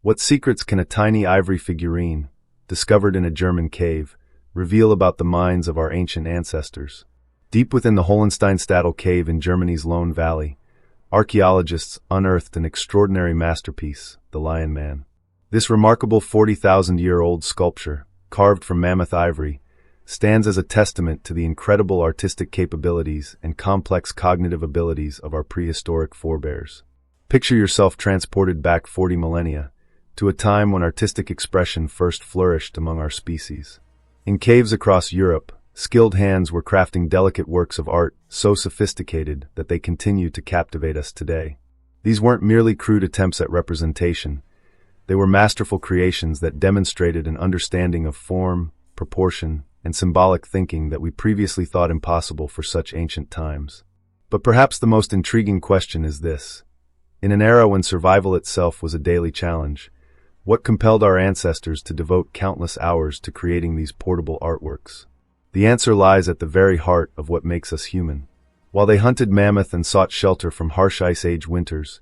What secrets can a tiny ivory figurine, discovered in a German cave, reveal about the minds of our ancient ancestors? Deep within the Hohensteinstadel cave in Germany's Lone Valley, archaeologists unearthed an extraordinary masterpiece, the Lion Man. This remarkable 40,000-year-old sculpture, carved from mammoth ivory, stands as a testament to the incredible artistic capabilities and complex cognitive abilities of our prehistoric forebears. Picture yourself transported back 40 millennia, to a time when artistic expression first flourished among our species. In caves across Europe, skilled hands were crafting delicate works of art so sophisticated that they continue to captivate us today. These weren't merely crude attempts at representation. They were masterful creations that demonstrated an understanding of form, proportion, and symbolic thinking that we previously thought impossible for such ancient times. But perhaps the most intriguing question is this. In an era when survival itself was a daily challenge, what compelled our ancestors to devote countless hours to creating these portable artworks? The answer lies at the very heart of what makes us human. While they hunted mammoth and sought shelter from harsh Ice Age winters,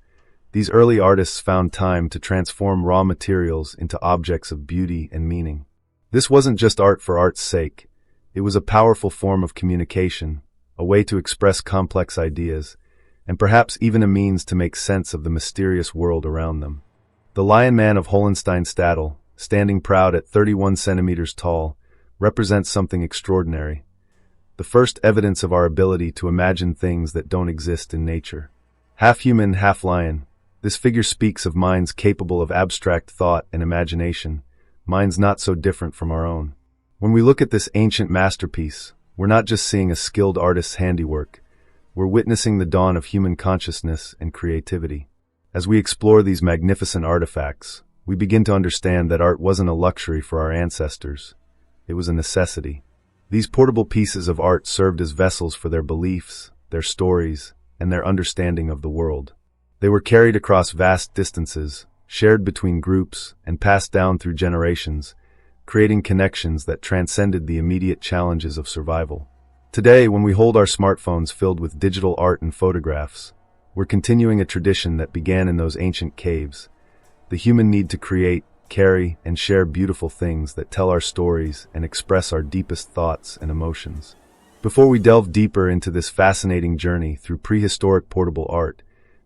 these early artists found time to transform raw materials into objects of beauty and meaning. This wasn't just art for art's sake. It was a powerful form of communication, a way to express complex ideas, and perhaps even a means to make sense of the mysterious world around them. The Lion Man of Hohensteinstadel, standing proud at 31 centimeters tall, represents something extraordinary. The first evidence of our ability to imagine things that don't exist in nature. Half human, half lion, this figure speaks of minds capable of abstract thought and imagination, minds not so different from our own. When we look at this ancient masterpiece, we're not just seeing a skilled artist's handiwork, we're witnessing the dawn of human consciousness and creativity. As we explore these magnificent artifacts, we begin to understand that art wasn't a luxury for our ancestors. It was a necessity. These portable pieces of art served as vessels for their beliefs, their stories, and their understanding of the world. They were carried across vast distances, shared between groups, and passed down through generations, creating connections that transcended the immediate challenges of survival. Today, when we hold our smartphones filled with digital art and photographs, we're continuing a tradition that began in those ancient caves. The human need to create, carry, and share beautiful things that tell our stories and express our deepest thoughts and emotions. Before we delve deeper into this fascinating journey through prehistoric portable art,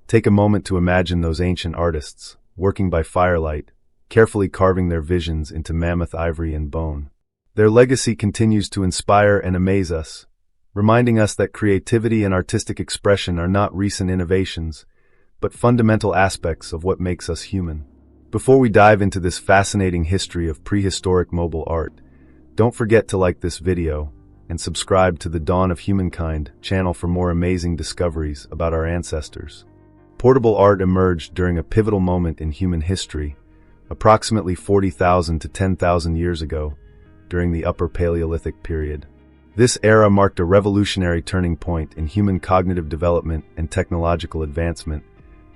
take a moment to imagine those ancient artists, working by firelight, carefully carving their visions into mammoth ivory and bone. Their legacy continues to inspire and amaze us, reminding us that creativity and artistic expression are not recent innovations, but fundamental aspects of what makes us human. Before we dive into this fascinating history of prehistoric mobile art, don't forget to like this video and subscribe to the Dawn of Humankind channel for more amazing discoveries about our ancestors. Portable art emerged during a pivotal moment in human history, approximately 40,000 to 10,000 years ago, during the Upper Paleolithic period. This era marked a revolutionary turning point in human cognitive development and technological advancement,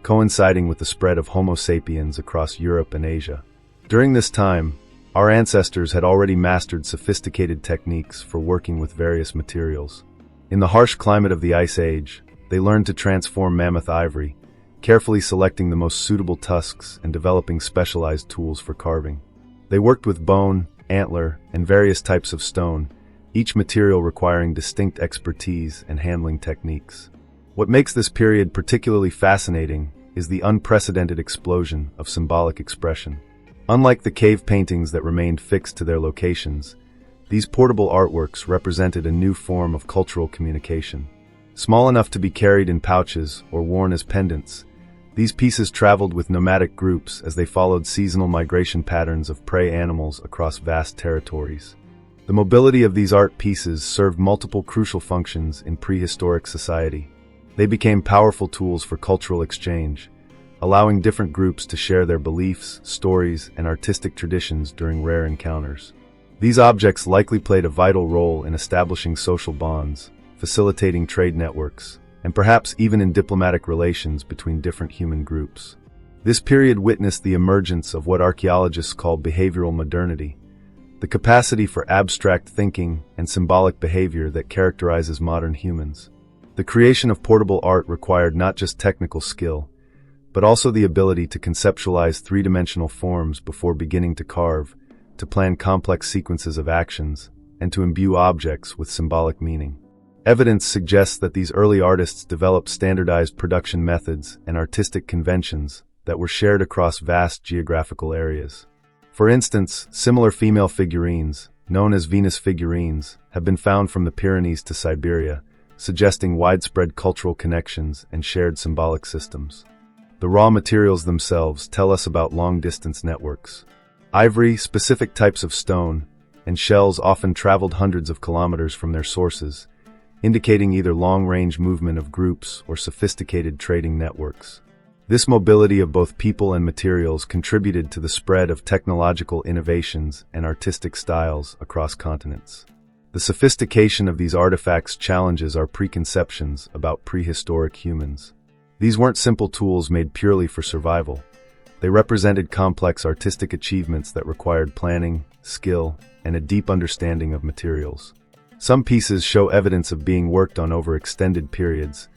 coinciding with the spread of Homo sapiens across Europe and Asia. During this time, our ancestors had already mastered sophisticated techniques for working with various materials. In the harsh climate of the Ice Age, they learned to transform mammoth ivory, carefully selecting the most suitable tusks and developing specialized tools for carving. They worked with bone, antler, and various types of stone, each material requiring distinct expertise and handling techniques. What makes this period particularly fascinating is the unprecedented explosion of symbolic expression. Unlike the cave paintings that remained fixed to their locations, these portable artworks represented a new form of cultural communication. Small enough to be carried in pouches or worn as pendants, these pieces traveled with nomadic groups as they followed seasonal migration patterns of prey animals across vast territories. The mobility of these art pieces served multiple crucial functions in prehistoric society. They became powerful tools for cultural exchange, allowing different groups to share their beliefs, stories, and artistic traditions during rare encounters. These objects likely played a vital role in establishing social bonds, facilitating trade networks, and perhaps even in diplomatic relations between different human groups. This period witnessed the emergence of what archaeologists call behavioral modernity, the capacity for abstract thinking and symbolic behavior that characterizes modern humans. The creation of portable art required not just technical skill, but also the ability to conceptualize three-dimensional forms before beginning to carve, to plan complex sequences of actions, and to imbue objects with symbolic meaning. Evidence suggests that these early artists developed standardized production methods and artistic conventions that were shared across vast geographical areas. For instance, similar female figurines, known as Venus figurines, have been found from the Pyrenees to Siberia, suggesting widespread cultural connections and shared symbolic systems. The raw materials themselves tell us about long-distance networks. Ivory, specific types of stone, and shells often traveled hundreds of kilometers from their sources, indicating either long-range movement of groups or sophisticated trading networks. This mobility of both people and materials contributed to the spread of technological innovations and artistic styles across continents. The sophistication of these artifacts challenges our preconceptions about prehistoric humans. These weren't simple tools made purely for survival. They represented complex artistic achievements that required planning, skill, and a deep understanding of materials. Some pieces show evidence of being worked on over extended periods,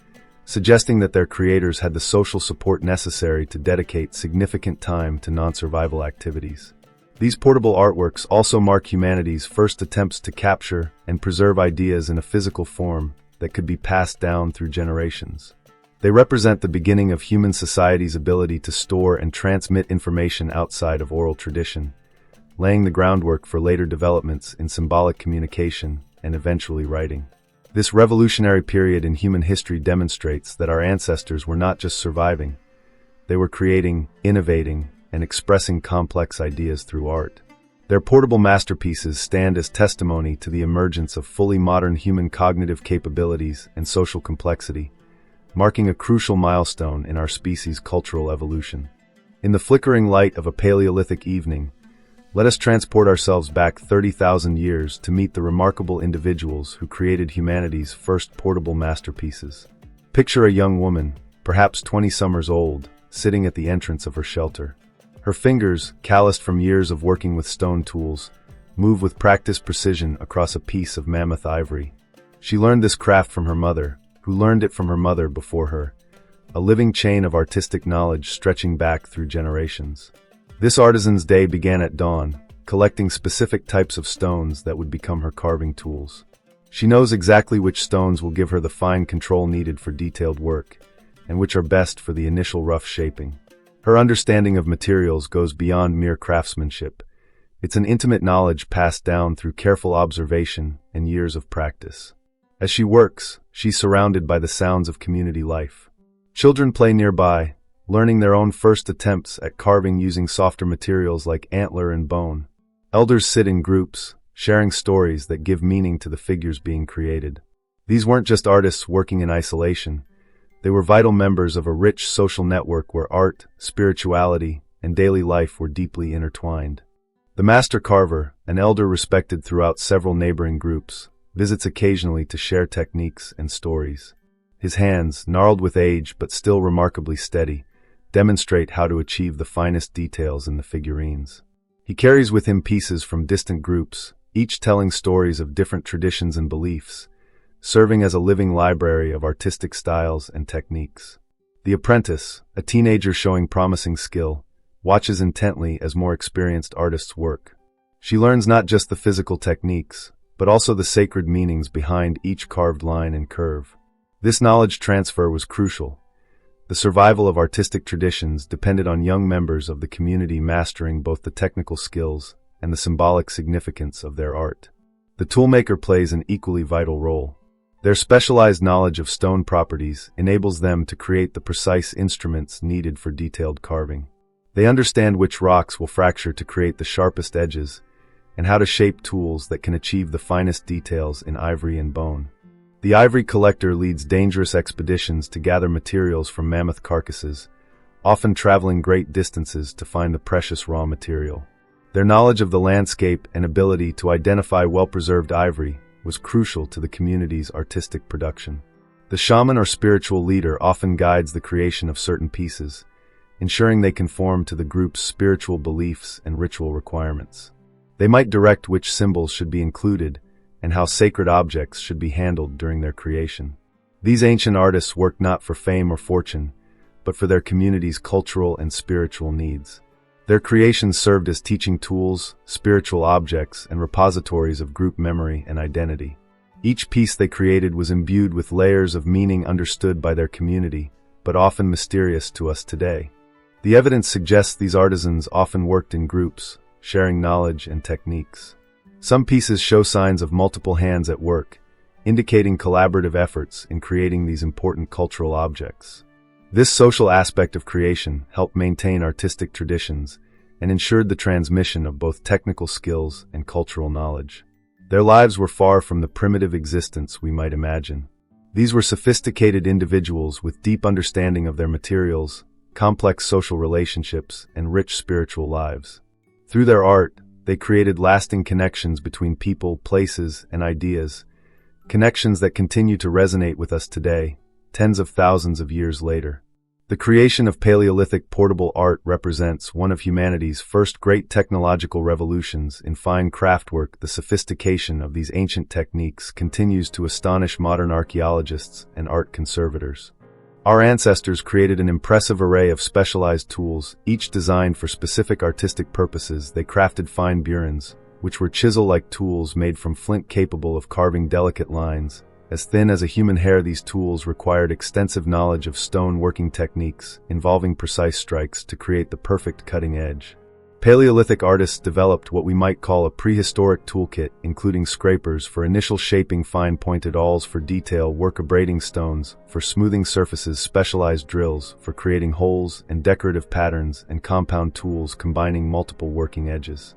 suggesting that their creators had the social support necessary to dedicate significant time to non-survival activities. These portable artworks also mark humanity's first attempts to capture and preserve ideas in a physical form that could be passed down through generations. They represent the beginning of human society's ability to store and transmit information outside of oral tradition, laying the groundwork for later developments in symbolic communication and eventually writing. This revolutionary period in human history demonstrates that our ancestors were not just surviving, they were creating, innovating, and expressing complex ideas through art. Their portable masterpieces stand as testimony to the emergence of fully modern human cognitive capabilities and social complexity, marking a crucial milestone in our species' cultural evolution. In the flickering light of a Paleolithic evening, let us transport ourselves back 30,000 years to meet the remarkable individuals who created humanity's first portable masterpieces. Picture a young woman, perhaps 20 summers old, sitting at the entrance of her shelter. Her fingers, calloused from years of working with stone tools, move with practiced precision across a piece of mammoth ivory. She learned this craft from her mother, who learned it from her mother before her, a living chain of artistic knowledge stretching back through generations. This artisan's day began at dawn, collecting specific types of stones that would become her carving tools. She knows exactly which stones will give her the fine control needed for detailed work, and which are best for the initial rough shaping. Her understanding of materials goes beyond mere craftsmanship. It's an intimate knowledge passed down through careful observation and years of practice. As she works, she's surrounded by the sounds of community life. Children play nearby, learning their own first attempts at carving using softer materials like antler and bone. Elders sit in groups, sharing stories that give meaning to the figures being created. These weren't just artists working in isolation. They were vital members of a rich social network where art, spirituality, and daily life were deeply intertwined. The master carver, an elder respected throughout several neighboring groups, visits occasionally to share techniques and stories. His hands, gnarled with age but still remarkably steady, demonstrate how to achieve the finest details in the figurines. He carries with him pieces from distant groups, each telling stories of different traditions and beliefs, serving as a living library of artistic styles and techniques. The apprentice, a teenager showing promising skill, watches intently as more experienced artists work. She learns not just the physical techniques, but also the sacred meanings behind each carved line and curve. This knowledge transfer was crucial. The survival of artistic traditions depended on young members of the community mastering both the technical skills and the symbolic significance of their art. The toolmaker plays an equally vital role. Their specialized knowledge of stone properties enables them to create the precise instruments needed for detailed carving. They understand which rocks will fracture to create the sharpest edges, and how to shape tools that can achieve the finest details in ivory and bone. The ivory collector leads dangerous expeditions to gather materials from mammoth carcasses, often traveling great distances to find the precious raw material. Their knowledge of the landscape and ability to identify well-preserved ivory was crucial to the community's artistic production. The shaman or spiritual leader often guides the creation of certain pieces, ensuring they conform to the group's spiritual beliefs and ritual requirements. They might direct which symbols should be included and how sacred objects should be handled during their creation. These ancient artists worked not for fame or fortune, but for their community's cultural and spiritual needs. Their creations served as teaching tools, spiritual objects, and repositories of group memory and identity. Each piece they created was imbued with layers of meaning understood by their community, but often mysterious to us today. The evidence suggests these artisans often worked in groups, sharing knowledge and techniques. Some pieces show signs of multiple hands at work, indicating collaborative efforts in creating these important cultural objects. This social aspect of creation helped maintain artistic traditions and ensured the transmission of both technical skills and cultural knowledge. Their lives were far from the primitive existence we might imagine. These were sophisticated individuals with deep understanding of their materials, complex social relationships, and rich spiritual lives. Through their art, they created lasting connections between people, places, and ideas, connections that continue to resonate with us today, tens of thousands of years later. The creation of Paleolithic portable art represents one of humanity's first great technological revolutions in fine craftwork. The sophistication of these ancient techniques continues to astonish modern archaeologists and art conservators. Our ancestors created an impressive array of specialized tools, each designed for specific artistic purposes. They crafted figurines, which were chisel-like tools made from flint capable of carving delicate lines. As thin as a human hair, these tools required extensive knowledge of stone working techniques, involving precise strikes to create the perfect cutting edge. Paleolithic artists developed what we might call a prehistoric toolkit, including scrapers for initial shaping, fine pointed awls for detail work, abrading stones for smoothing surfaces, specialized drills for creating holes, and decorative patterns and compound tools combining multiple working edges.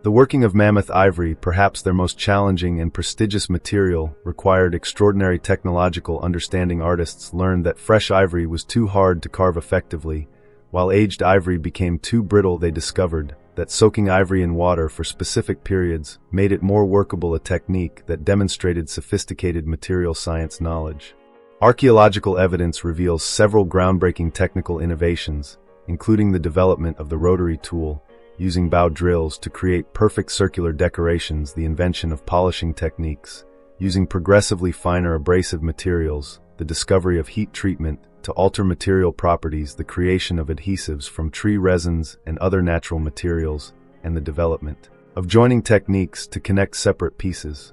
The working of mammoth ivory, perhaps their most challenging and prestigious material, required extraordinary technological understanding. Artists learned that fresh ivory was too hard to carve effectively, while aged ivory became too brittle. They discovered that soaking ivory in water for specific periods made it more workable, a technique that demonstrated sophisticated material science knowledge. Archaeological evidence reveals several groundbreaking technical innovations, including the development of the rotary tool, using bow drills to create perfect circular decorations, the invention of polishing techniques, using progressively finer abrasive materials, the discovery of heat treatment to alter material properties, the creation of adhesives from tree resins and other natural materials, and the development of joining techniques to connect separate pieces.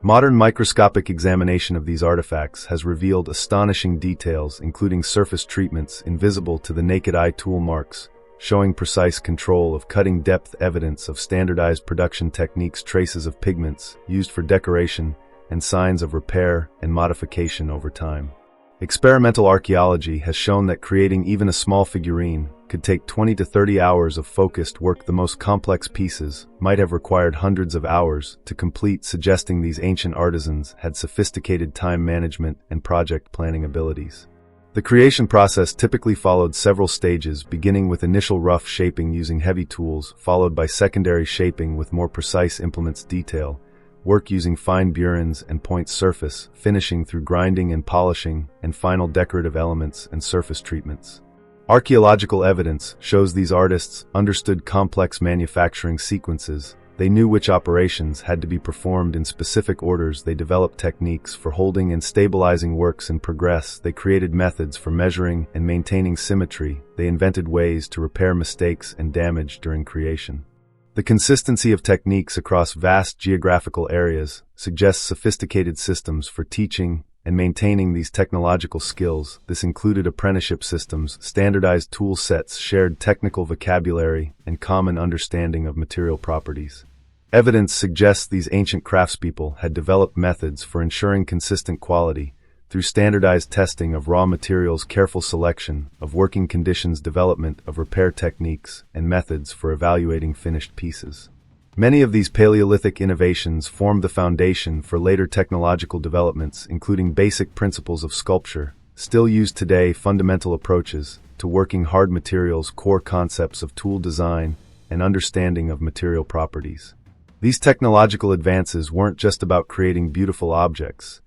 Modern microscopic examination of these artifacts has revealed astonishing details, including surface treatments invisible to the naked eye, tool marks showing precise control of cutting depth, evidence of standardized production techniques, traces of pigments used for decoration, and signs of repair and modification over time. Experimental archaeology has shown that creating even a small figurine could take 20 to 30 hours of focused work. The most complex pieces might have required hundreds of hours to complete, suggesting these ancient artisans had sophisticated time management and project planning abilities. The creation process typically followed several stages, beginning with initial rough shaping using heavy tools, followed by secondary shaping with more precise implements, detail work using fine burins and point surface, finishing through grinding and polishing, and final decorative elements and surface treatments. Archaeological evidence shows these artists understood complex manufacturing sequences. They knew which operations had to be performed in specific orders. They developed techniques for holding and stabilizing works in progress. They created methods for measuring and maintaining symmetry. They invented ways to repair mistakes and damage during creation. The consistency of techniques across vast geographical areas suggests sophisticated systems for teaching and maintaining these technological skills. This included apprenticeship systems, standardized tool sets, shared technical vocabulary, and common understanding of material properties. Evidence suggests these ancient craftspeople had developed methods for ensuring consistent quality through standardized testing of raw materials, careful selection of working conditions, development of repair techniques, and methods for evaluating finished pieces. Many of these Paleolithic innovations formed the foundation for later technological developments, including basic principles of sculpture, still used today, fundamental approaches to working hard materials, core concepts of tool design, and understanding of material properties. These technological advances weren't just about creating beautiful objects.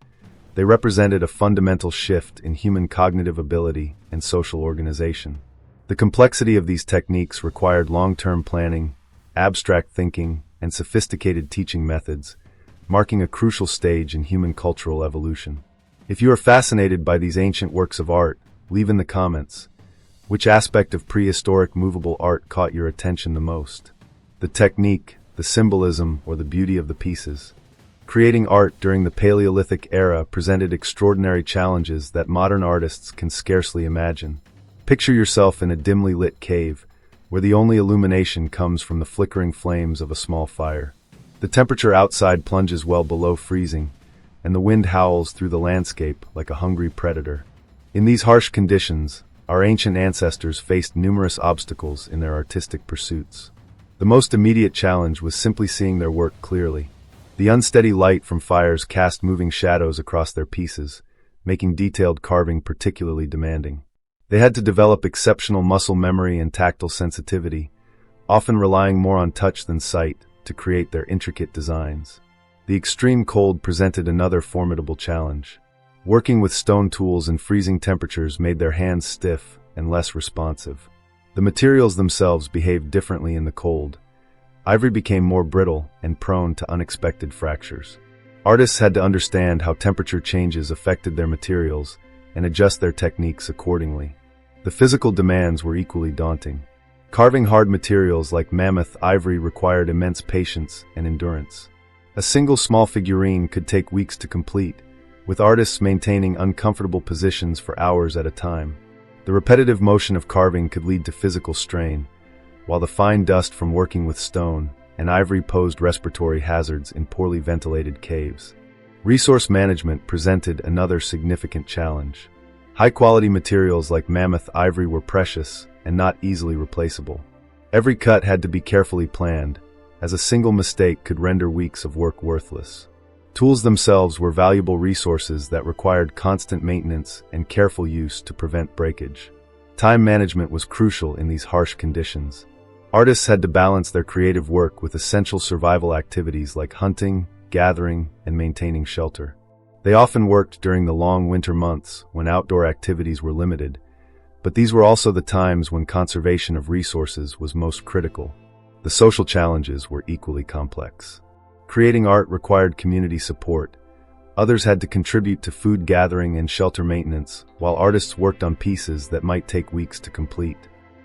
They represented a fundamental shift in human cognitive ability and social organization. The complexity of these techniques required long-term planning, abstract thinking, and sophisticated teaching methods, marking a crucial stage in human cultural evolution. If you are fascinated by these ancient works of art, leave in the comments. Which aspect of prehistoric movable art caught your attention the most? The technique, the symbolism, or the beauty of the pieces? Creating art during the Paleolithic era presented extraordinary challenges that modern artists can scarcely imagine. Picture yourself in a dimly lit cave, where the only illumination comes from the flickering flames of a small fire. The temperature outside plunges well below freezing, and the wind howls through the landscape like a hungry predator. In these harsh conditions, our ancient ancestors faced numerous obstacles in their artistic pursuits. The most immediate challenge was simply seeing their work clearly. The unsteady light from fires cast moving shadows across their pieces, making detailed carving particularly demanding. They had to develop exceptional muscle memory and tactile sensitivity, often relying more on touch than sight to create their intricate designs. The extreme cold presented another formidable challenge. Working with stone tools in freezing temperatures made their hands stiff and less responsive. The materials themselves behaved differently in the cold. Ivory became more brittle and prone to unexpected fractures. Artists had to understand how temperature changes affected their materials and adjust their techniques accordingly. The physical demands were equally daunting. Carving hard materials like mammoth ivory required immense patience and endurance. A single small figurine could take weeks to complete, with artists maintaining uncomfortable positions for hours at a time. The repetitive motion of carving could lead to physical strain, while the fine dust from working with stone and ivory posed respiratory hazards in poorly ventilated caves. Resource management presented another significant challenge. High-quality materials like mammoth ivory were precious and not easily replaceable. Every cut had to be carefully planned, as a single mistake could render weeks of work worthless. Tools themselves were valuable resources that required constant maintenance and careful use to prevent breakage. Time management was crucial in these harsh conditions. Artists had to balance their creative work with essential survival activities like hunting, gathering, and maintaining shelter. They often worked during the long winter months when outdoor activities were limited, but these were also the times when conservation of resources was most critical. The social challenges were equally complex. Creating art required community support. Others had to contribute to food gathering and shelter maintenance, while artists worked on pieces that might take weeks to complete.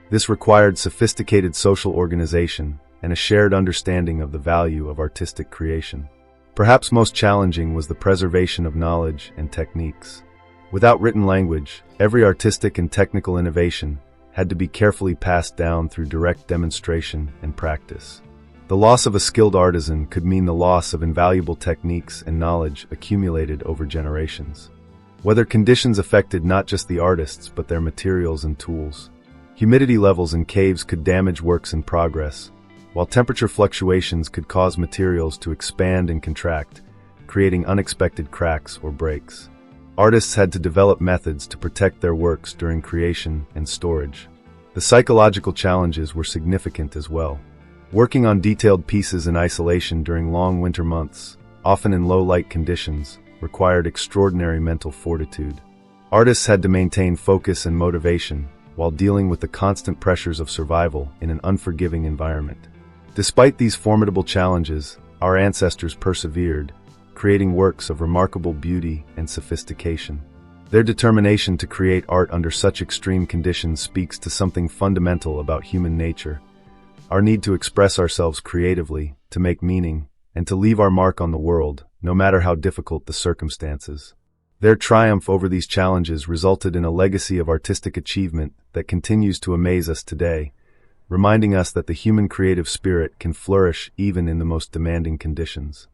This required sophisticated social organization and a shared understanding of the value of artistic creation. Perhaps most challenging was the preservation of knowledge and techniques. Without written language, every artistic and technical innovation had to be carefully passed down through direct demonstration and practice. The loss of a skilled artisan could mean the loss of invaluable techniques and knowledge accumulated over generations. Weather conditions affected not just the artists but their materials and tools. Humidity levels in caves could damage works in progress, while temperature fluctuations could cause materials to expand and contract, creating unexpected cracks or breaks. Artists had to develop methods to protect their works during creation and storage. The psychological challenges were significant as well. Working on detailed pieces in isolation during long winter months, often in low-light conditions, required extraordinary mental fortitude. Artists had to maintain focus and motivation while dealing with the constant pressures of survival in an unforgiving environment. Despite these formidable challenges, our ancestors persevered, creating works of remarkable beauty and sophistication. Their determination to create art under such extreme conditions speaks to something fundamental about human nature: our need to express ourselves creatively, to make meaning, and to leave our mark on the world, no matter how difficult the circumstances. Their triumph over these challenges resulted in a legacy of artistic achievement that continues to amaze us today, reminding us that the human creative spirit can flourish even in the most demanding conditions.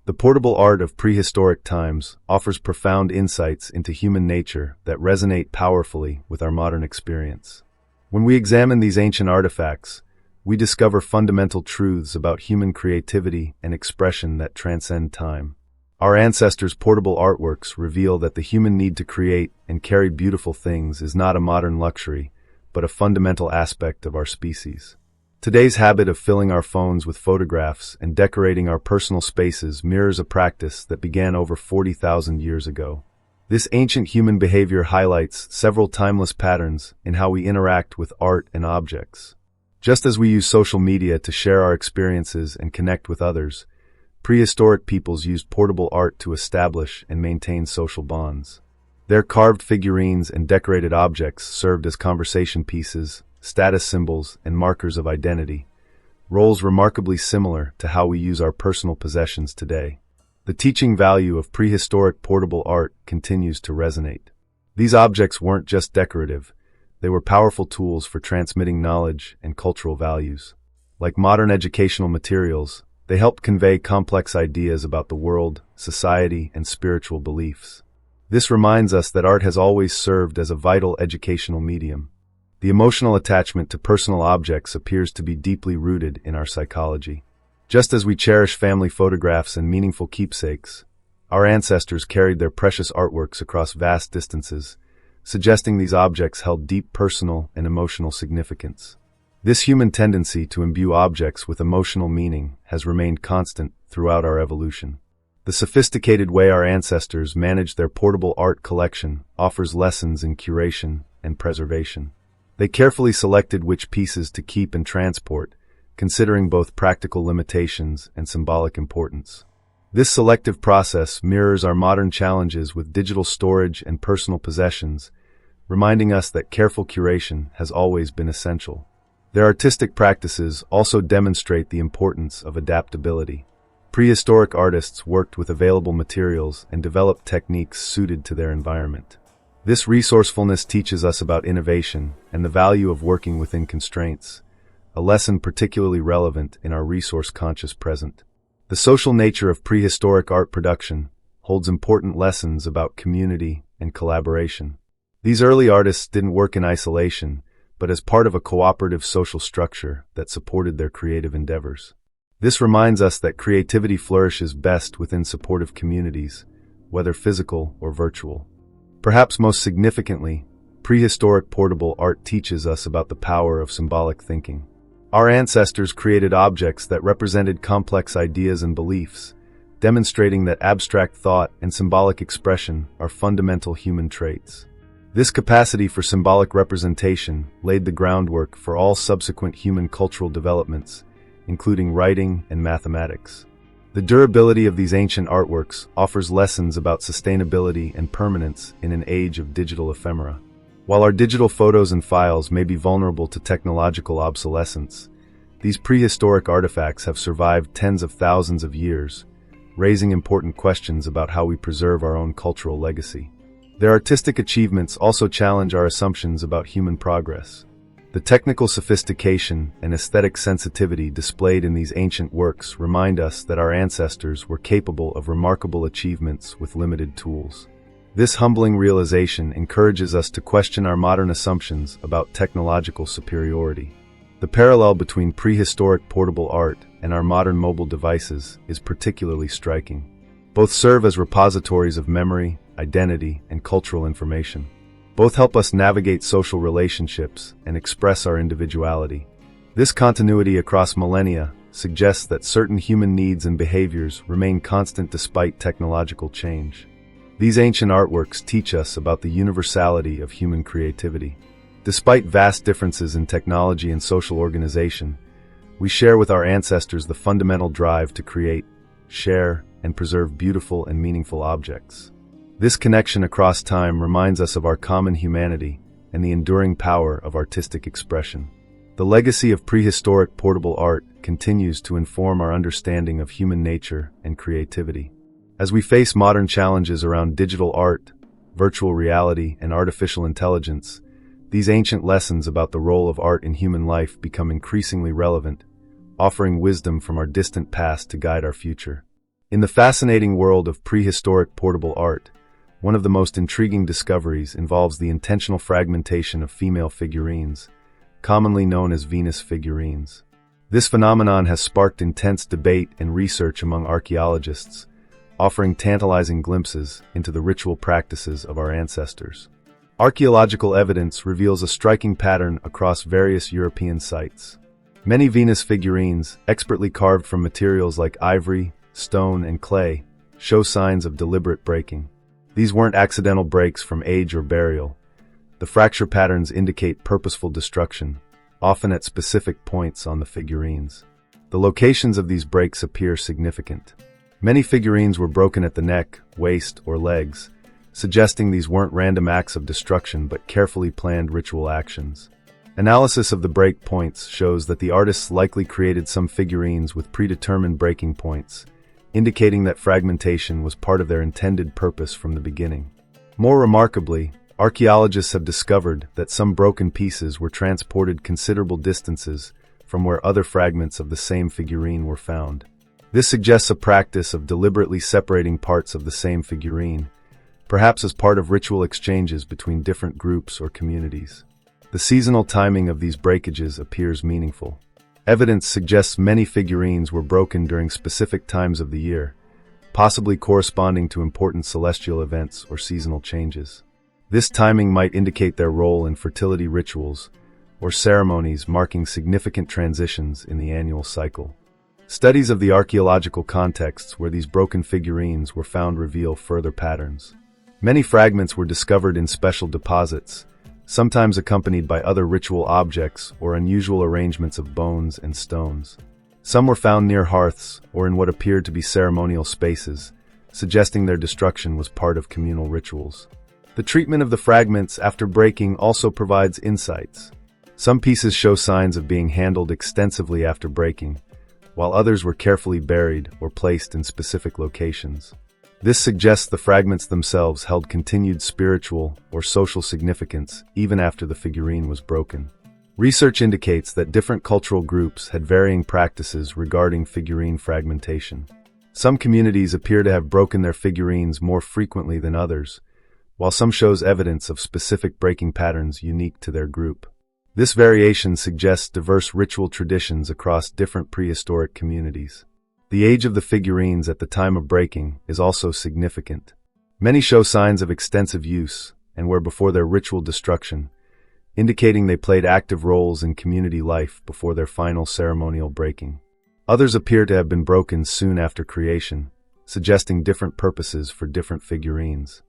The portable art of prehistoric times offers profound insights into human nature that resonate powerfully with our modern experience. When we examine these ancient artifacts, we discover fundamental truths about human creativity and expression that transcend time. Our ancestors' portable artworks reveal that the human need to create and carry beautiful things is not a modern luxury, but a fundamental aspect of our species. Today's habit of filling our phones with photographs and decorating our personal spaces mirrors a practice that began over 40,000 years ago. This ancient human behavior highlights several timeless patterns in how we interact with art and objects. Just as we use social media to share our experiences and connect with others, prehistoric peoples used portable art to establish and maintain social bonds. Their carved figurines and decorated objects served as conversation pieces, status symbols, and markers of identity, roles remarkably similar to how we use our personal possessions today. The teaching value of prehistoric portable art continues to resonate. These objects weren't just decorative, they were powerful tools for transmitting knowledge and cultural values. Like modern educational materials, they helped convey complex ideas about the world, society, and spiritual beliefs. This reminds us that art has always served as a vital educational medium. The emotional attachment to personal objects appears to be deeply rooted in our psychology. Just as we cherish family photographs and meaningful keepsakes, our ancestors carried their precious artworks across vast distances, suggesting these objects held deep personal and emotional significance. This human tendency to imbue objects with emotional meaning has remained constant throughout our evolution. The sophisticated way our ancestors managed their portable art collection offers lessons in curation and preservation. They carefully selected which pieces to keep and transport, considering both practical limitations and symbolic importance. This selective process mirrors our modern challenges with digital storage and personal possessions, reminding us that careful curation has always been essential. Their artistic practices also demonstrate the importance of adaptability. Prehistoric artists worked with available materials and developed techniques suited to their environment. This resourcefulness teaches us about innovation and the value of working within constraints, a lesson particularly relevant in our resource-conscious present. The social nature of prehistoric art production holds important lessons about community and collaboration. These early artists didn't work in isolation, but as part of a cooperative social structure that supported their creative endeavors. This reminds us that creativity flourishes best within supportive communities, whether physical or virtual. Perhaps most significantly, prehistoric portable art teaches us about the power of symbolic thinking. Our ancestors created objects that represented complex ideas and beliefs, demonstrating that abstract thought and symbolic expression are fundamental human traits. This capacity for symbolic representation laid the groundwork for all subsequent human cultural developments, including writing and mathematics. The durability of these ancient artworks offers lessons about sustainability and permanence in an age of digital ephemera. While our digital photos and files may be vulnerable to technological obsolescence, these prehistoric artifacts have survived tens of thousands of years, raising important questions about how we preserve our own cultural legacy. Their artistic achievements also challenge our assumptions about human progress. The technical sophistication and aesthetic sensitivity displayed in these ancient works remind us that our ancestors were capable of remarkable achievements with limited tools. This humbling realization encourages us to question our modern assumptions about technological superiority. The parallel between prehistoric portable art and our modern mobile devices is particularly striking. Both serve as repositories of memory, identity, and cultural information. Both help us navigate social relationships and express our individuality. This continuity across millennia suggests that certain human needs and behaviors remain constant despite technological change. These ancient artworks teach us about the universality of human creativity. Despite vast differences in technology and social organization, we share with our ancestors the fundamental drive to create, share, and preserve beautiful and meaningful objects. This connection across time reminds us of our common humanity and the enduring power of artistic expression. The legacy of prehistoric portable art continues to inform our understanding of human nature and creativity. As we face modern challenges around digital art, virtual reality, and artificial intelligence, these ancient lessons about the role of art in human life become increasingly relevant, offering wisdom from our distant past to guide our future. In the fascinating world of prehistoric portable art, one of the most intriguing discoveries involves the intentional fragmentation of female figurines, commonly known as Venus figurines. This phenomenon has sparked intense debate and research among archaeologists, offering tantalizing glimpses into the ritual practices of our ancestors. Archaeological evidence reveals a striking pattern across various European sites. Many Venus figurines, expertly carved from materials like ivory, stone, and clay, show signs of deliberate breaking. These weren't accidental breaks from age or burial. The fracture patterns indicate purposeful destruction, often at specific points on the figurines. The locations of these breaks appear significant. Many figurines were broken at the neck, waist, or legs, suggesting these weren't random acts of destruction but carefully planned ritual actions. Analysis of the break points shows that the artists likely created some figurines with predetermined breaking points, indicating that fragmentation was part of their intended purpose from the beginning. More remarkably, archaeologists have discovered that some broken pieces were transported considerable distances from where other fragments of the same figurine were found. This suggests a practice of deliberately separating parts of the same figurine, perhaps as part of ritual exchanges between different groups or communities. The seasonal timing of these breakages appears meaningful. Evidence suggests many figurines were broken during specific times of the year, possibly corresponding to important celestial events or seasonal changes. This timing might indicate their role in fertility rituals or ceremonies marking significant transitions in the annual cycle. Studies of the archaeological contexts where these broken figurines were found reveal further patterns. Many fragments were discovered in special deposits, sometimes accompanied by other ritual objects or unusual arrangements of bones and stones. Some were found near hearths or in what appeared to be ceremonial spaces, suggesting their destruction was part of communal rituals. The treatment of the fragments after breaking also provides insights. Some pieces show signs of being handled extensively after breaking, while others were carefully buried or placed in specific locations. This suggests the fragments themselves held continued spiritual or social significance even after the figurine was broken. Research indicates that different cultural groups had varying practices regarding figurine fragmentation. Some communities appear to have broken their figurines more frequently than others, while some shows evidence of specific breaking patterns unique to their group. This variation suggests diverse ritual traditions across different prehistoric communities. The age of the figurines at the time of breaking is also significant. Many show signs of extensive use and were before their ritual destruction, indicating they played active roles in community life before their final ceremonial breaking. Others appear to have been broken soon after creation, suggesting different purposes for different figurines.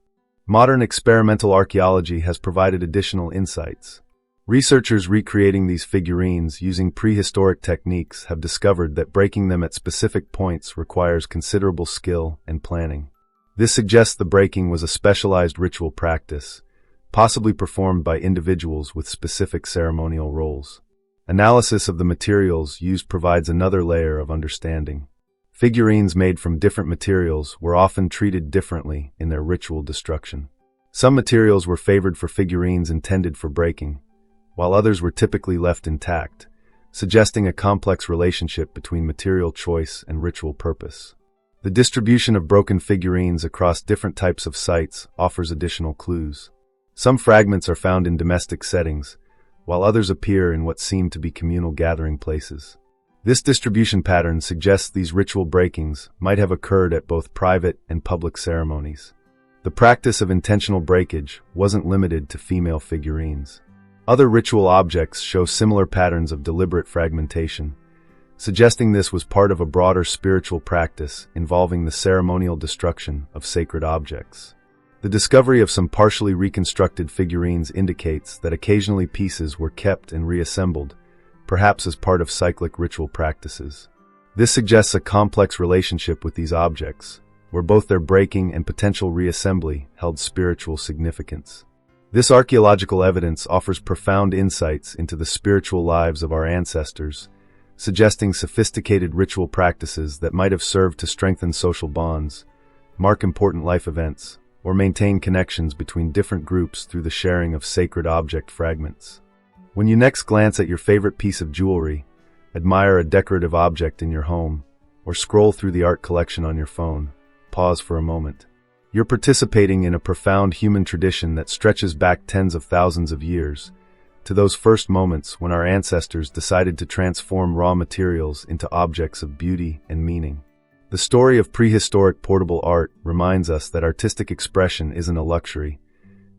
Modern experimental archaeology has provided additional insights. Researchers recreating these figurines using prehistoric techniques have discovered that breaking them at specific points requires considerable skill and planning. This suggests the breaking was a specialized ritual practice, possibly performed by individuals with specific ceremonial roles. Analysis of the materials used provides another layer of understanding. Figurines made from different materials were often treated differently in their ritual destruction. Some materials were favored for figurines intended for breaking, while others were typically left intact, suggesting a complex relationship between material choice and ritual purpose. The distribution of broken figurines across different types of sites offers additional clues. Some fragments are found in domestic settings, while others appear in what seem to be communal gathering places. This distribution pattern suggests these ritual breakings might have occurred at both private and public ceremonies. The practice of intentional breakage wasn't limited to female figurines. Other ritual objects show similar patterns of deliberate fragmentation, suggesting this was part of a broader spiritual practice involving the ceremonial destruction of sacred objects. The discovery of some partially reconstructed figurines indicates that occasionally pieces were kept and reassembled, perhaps as part of cyclic ritual practices. This suggests a complex relationship with these objects, where both their breaking and potential reassembly held spiritual significance. This archaeological evidence offers profound insights into the spiritual lives of our ancestors, suggesting sophisticated ritual practices that might have served to strengthen social bonds, mark important life events, or maintain connections between different groups through the sharing of sacred object fragments. When you next glance at your favorite piece of jewelry, admire a decorative object in your home, or scroll through the art collection on your phone, pause for a moment. You're participating in a profound human tradition that stretches back tens of thousands of years, to those first moments when our ancestors decided to transform raw materials into objects of beauty and meaning. The story of prehistoric portable art reminds us that artistic expression isn't a luxury.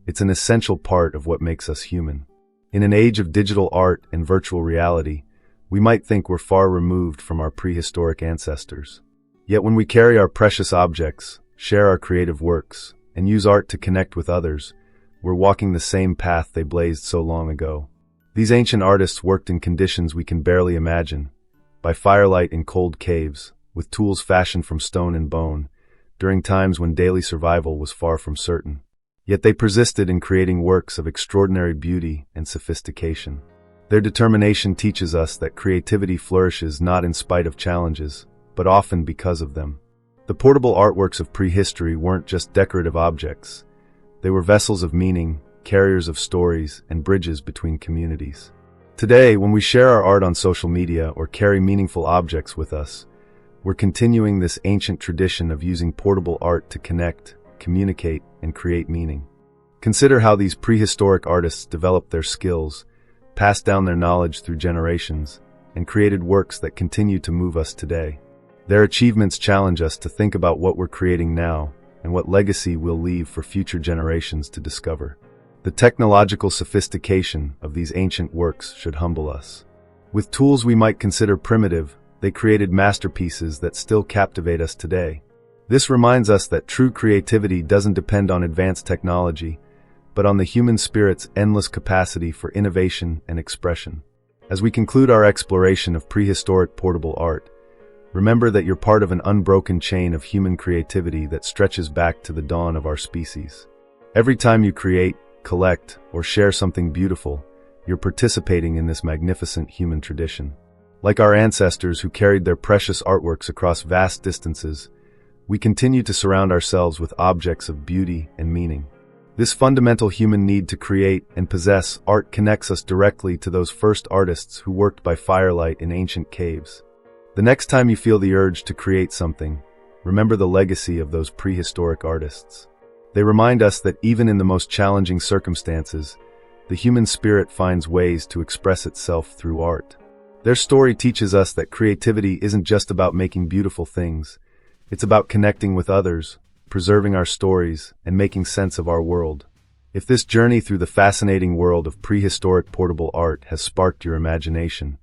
It's an essential part of what makes us human. In an age of digital art and virtual reality, we might think we're far removed from our prehistoric ancestors. Yet when we carry our precious objects, share our creative works, and use art to connect with others, we're walking the same path they blazed so long ago. These ancient artists worked in conditions we can barely imagine, by firelight in cold caves, with tools fashioned from stone and bone, during times when daily survival was far from certain. Yet they persisted in creating works of extraordinary beauty and sophistication. Their determination teaches us that creativity flourishes not in spite of challenges, but often because of them. The portable artworks of prehistory weren't just decorative objects. They were vessels of meaning, carriers of stories, and bridges between communities. Today, when we share our art on social media or carry meaningful objects with us, we're continuing this ancient tradition of using portable art to connect, communicate, and create meaning. Consider how these prehistoric artists developed their skills, passed down their knowledge through generations, and created works that continue to move us today. Their achievements challenge us to think about what we're creating now and what legacy we'll leave for future generations to discover. The technological sophistication of these ancient works should humble us. With tools we might consider primitive, they created masterpieces that still captivate us today. This reminds us that true creativity doesn't depend on advanced technology, but on the human spirit's endless capacity for innovation and expression. As we conclude our exploration of prehistoric portable art, remember that you're part of an unbroken chain of human creativity that stretches back to the dawn of our species. Every time you create, collect, or share something beautiful, you're participating in this magnificent human tradition. Like our ancestors who carried their precious artworks across vast distances, we continue to surround ourselves with objects of beauty and meaning. This fundamental human need to create and possess art connects us directly to those first artists who worked by firelight in ancient caves. The next time you feel the urge to create something, remember the legacy of those prehistoric artists. They remind us that even in the most challenging circumstances, the human spirit finds ways to express itself through art. Their story teaches us that creativity isn't just about making beautiful things. It's about connecting with others, preserving our stories, and making sense of our world. If this journey through the fascinating world of prehistoric portable art has sparked your imagination,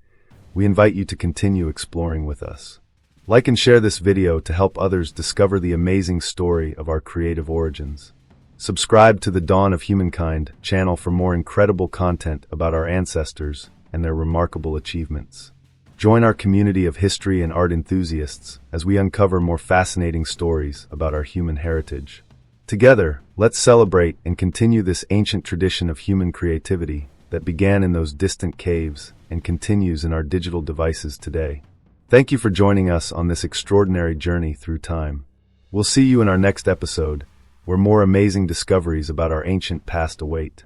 we invite you to continue exploring with us. Like and share this video to help others discover the amazing story of our creative origins. Subscribe to the Dawn of Humankind channel for more incredible content about our ancestors and their remarkable achievements. Join our community of history and art enthusiasts as we uncover more fascinating stories about our human heritage. Together, let's celebrate and continue this ancient tradition of human creativity that began in those distant caves and continues in our digital devices today. Thank you for joining us on this extraordinary journey through time. We'll see you in our next episode, where more amazing discoveries about our ancient past await.